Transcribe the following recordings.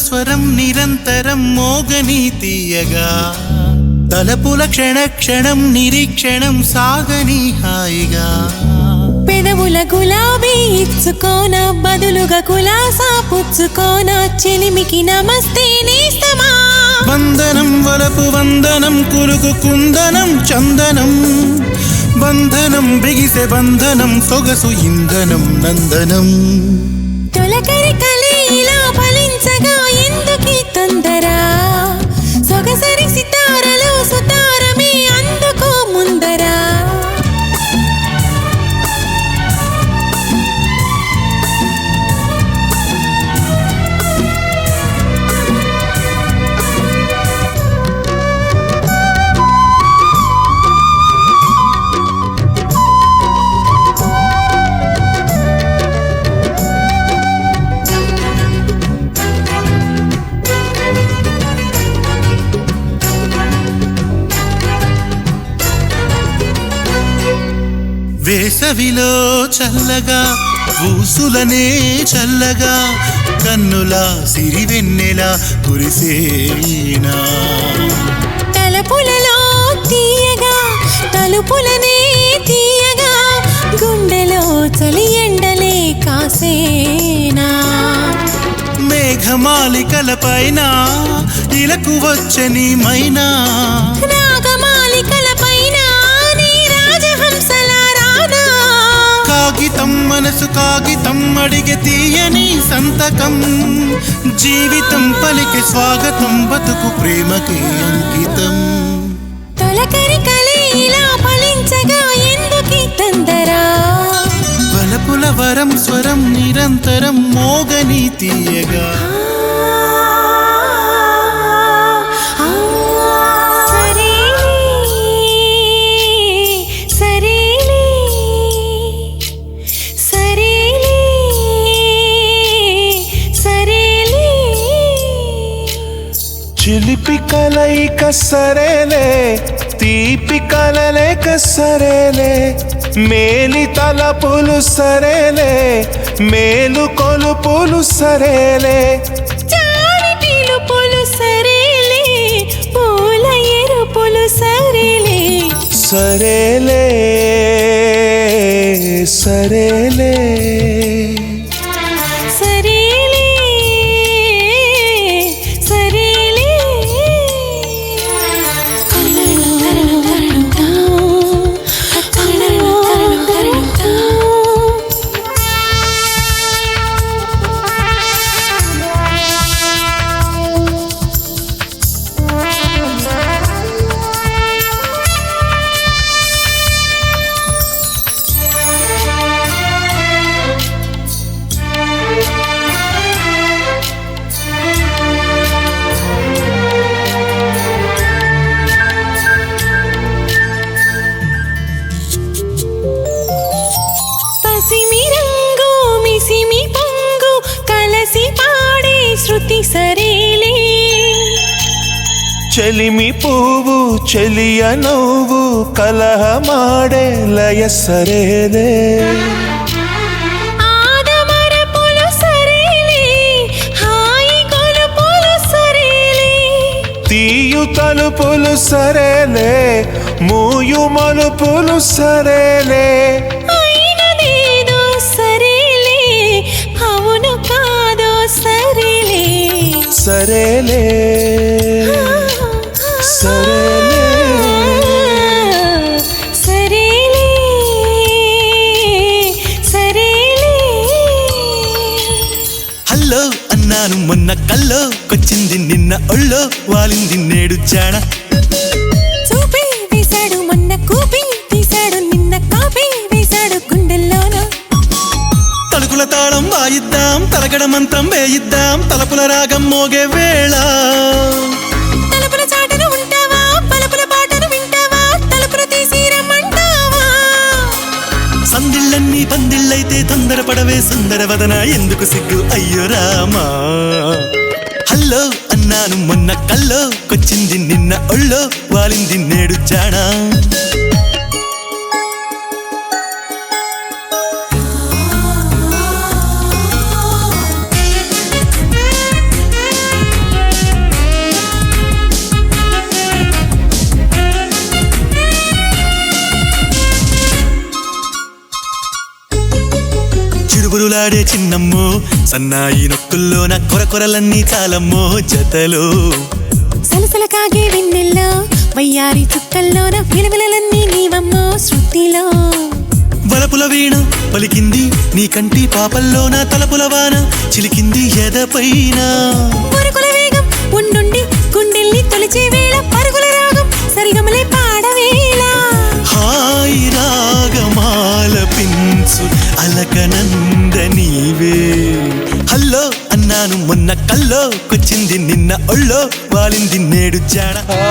స్వరం నిరంతరం మోగని తీయగా తలపుల క్షణ క్షణం నిరీక్షణం సాగని హాయిగా పెదవుల గులాబీ ఇచ్చుకోన బదులుగా కులాసా పుచ్చుకోన చెలిమికి నమస్తే నేస్తమా వందనం వలపు వందనం కులుకు కుందనం చందనం బంధనం బిగిసె బంధనం సొగసు ఇంధనం నందనం తొలకరి కలే ఇలా ఫలించగా ఎందుకీ తొందర సొగసరి సితారలో సుతారమే అందుకో ముందరా వేసవిలో చల్లగా ఊసులనే చల్లగా కన్నుల సిరివెన్నెలా కురిసేనా తలపులలో తీయగా తలుపులనే తీయగా గుండెలో చలి ఎండలే కాసేనా మేఘమాలికల పైన ఇలకు వచ్చని మైనా రాగమాలికల పైన నీ రాజహంసల రానా కాగితం మనసు కాగితం అడిగే తీయని సంతకం జీవితం పలికి స్వాగతం బతుకు ప్రేమకి అంకితం తొలకరి కలే ఇలా ఫలించగా ఎందుకీ తొందరా వలపుల వరం స్వరం నిరంతరం మోగని తీయగా చిలిపి కలయిక సరేలే తీపి కలలేక సరేలే మేలి తలపులు సరేలే మేలు కొలుపులు సరేలే చాలి పిలుపులు సరేలే పూల ఎరుపులు సరేలే సరేలే సరేలే సరేలే సరేలే శృతి సరేలే చెలిమి పువ్వు చెలియ నవ్వు కలహమాడే లయ సరేలే ఆదమరపులు సరేలే హాయి కొలుపులు సరేలే తీయు తలుపులు సరేలే మూయు మలుపులు సరేలే అయినదేదో సరేలే అవును కాదో సరేలే సరేలే సరేలే సరేలే సరేలే హల్లో అన్నాను మొన్న కల్లో కొచ్చింది నిన్న ఒళ్ళో వాలింది నేడు జాణ చూపి వేశాడు మొన్న కూపి తీశాడు నిన్న కాపీ వేశాడు గుండెల్లోన తలుకుల తాళం వాయిద్దాం తలగడ మంత్రం వేయిద్దాం తలపుల రాగం మోగే వేళ తలుపుల చాటును ఉంటావా పలుపుల పాటను వింటావా తలుపులు తీసి రమ్మంటావా సందిళ్ళన్నీ పందిళ్ళైతే తొందరపడవే సుందర వదన ఎందుకు సిగ్గు అయ్యో రామా హల్లో అన్నాను మొన్న కల్లో కొచ్చింది నిన్న ఒళ్ళో వాలింది నేడు జాణ చిరునవ్వులాడే చిన్నమ్మో సన్నాయి నొక్కుల్లోన కొరకొరలన్నీ చాలమ్మో జతలో సలసల కాగే వెన్నెల్లో వయ్యారి చుక్కల్లోన విలువలన్నీ నీవమ్మో శృతిలో వలపుల వీణ పలికింది నీ కంటి పాపల్లోన తలపుల వాన చిలికింది ఎదపైన పరుగుల వేగం ఉండుండి గుండెల్ని తొలిచే వేళ పరుగుల రాగం సరిగమలే పాడవేళ హాయి రాగమాల పించు అలకనంద నీవే హల్లో అన్నాను మొన్న కల్లో కొచ్చింది నిన్న ఒళ్ళో వాలింది నేడు జాడ లా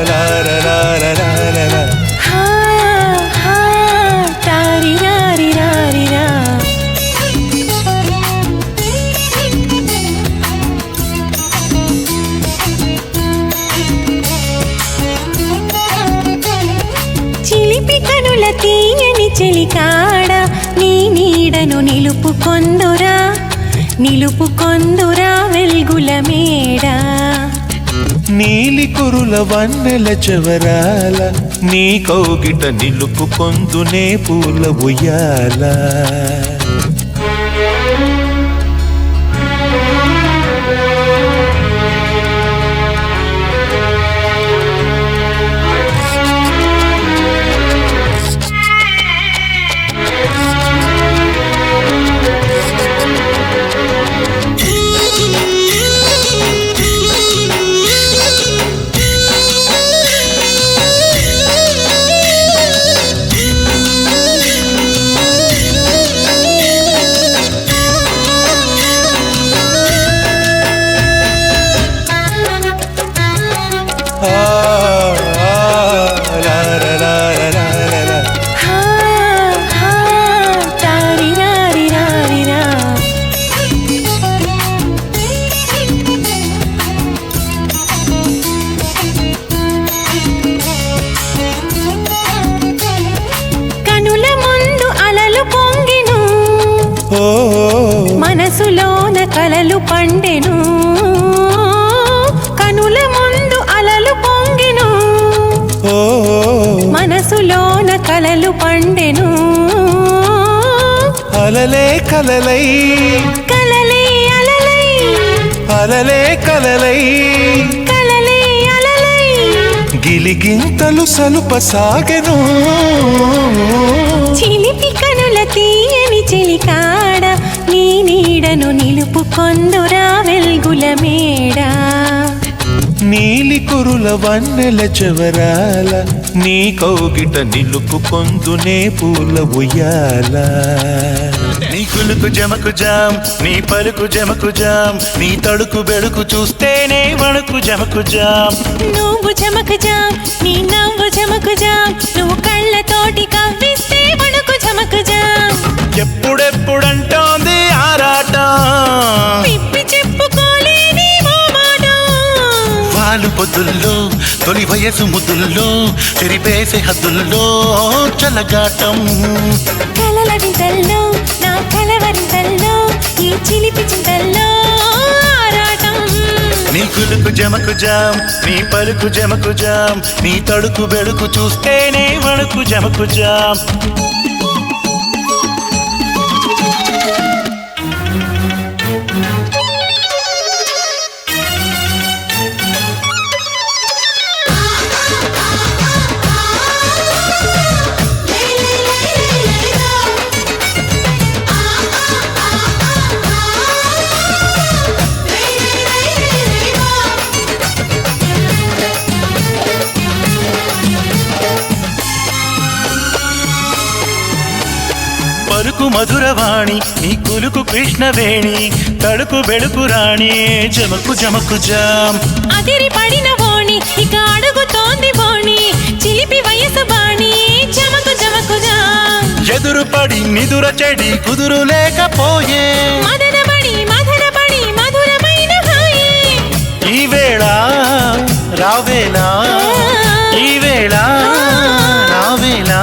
లా లా లా లా లా. హా హా తారి రారి రారి రా చిలిపి కనుల తీయని చెలికాడ నీ నీడను నిలుపుకొందురా వెల్గుల మేడ నీలి కురుల వన్నెల చెవరాల నీ కౌగిట నిలుపుకొందునే పూల ఉయ్యాల లా లా లా లా లా లా. హా హా తారి రారి రారి రా కనుల ముందు అలలు పొంగెను ఓ మనసులోన కలలు పండెను కనుల ముందు అలలు పొంగెను ఓ మనసులోన కలలు పండెను అలలే కలలై కలలే అలలై అలలే కలలై కలలే అలలై గిలిగింతలు సలుప సాగెను చిలిపి కనుల తీయని చెలికాడ నీ నీడను నిలుపుకొందురా వెల్గుల మేడ నీలి కురుల వన్నెల చెవరాల నీ కౌగిట నిలుపుకొందునే పూల ఉయ్యాల నీ కులుకు జమకు జాం నీ పలుకు జమకు జాం నీ తడుకు బెడుకు చూస్తేనే వణుకు జమకు జాం నువ్వు జమకు జాం నీ నవ్వు జమకు జాం నువ్వు కళ్ళతోటి కవ్విస్తే వణుకు జమకు జాం ఎప్పుడెప్పుడంటోంది ఆరాటం విప్పి చెప్పుకోలేని ఓ మాట పాలు పొద్దుల్లో తొలి వయసు ముద్దుల్లో చెరిపేసే హద్దుల్లో చల్లగాటం కలల వింతల్లో నా కలవరింతల్లో ఈ చిలిపి చింతల్లో ఆరాటం నీ కులుకు జమకు జాం నీ పలుకు జమకు జాం నీ తడుకు బెడుకు చూస్తేనే వణుకు జమకు జాం పలుకు మధురవాణి నీ కులుకు కృష్ణవేణి తడుకు బెడుకు రాణి జమకు జమకు జాం అదిరి పడిన ఓణి ఇక అడుగుతోంది బోణి చిలిపి వయసు బాణి జమకు జమకు జాం ఎదురు పడి నిదుర చెడి కుదురు లేకపోయే మదనబడి మధురమైన హాయే ఈ వేళ రావేలా ఈ వేళ రావేలా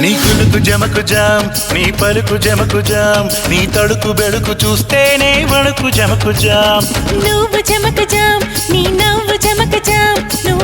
నీ కులుకు జమకు జాం నీ పలుకు జమకు జాం నీ తడుకు బెడుకు చూస్తేనే వణుకు జమకు జాం నువ్వు జమకు జాం నీ నవ్వు జమకు జాం నువ్వు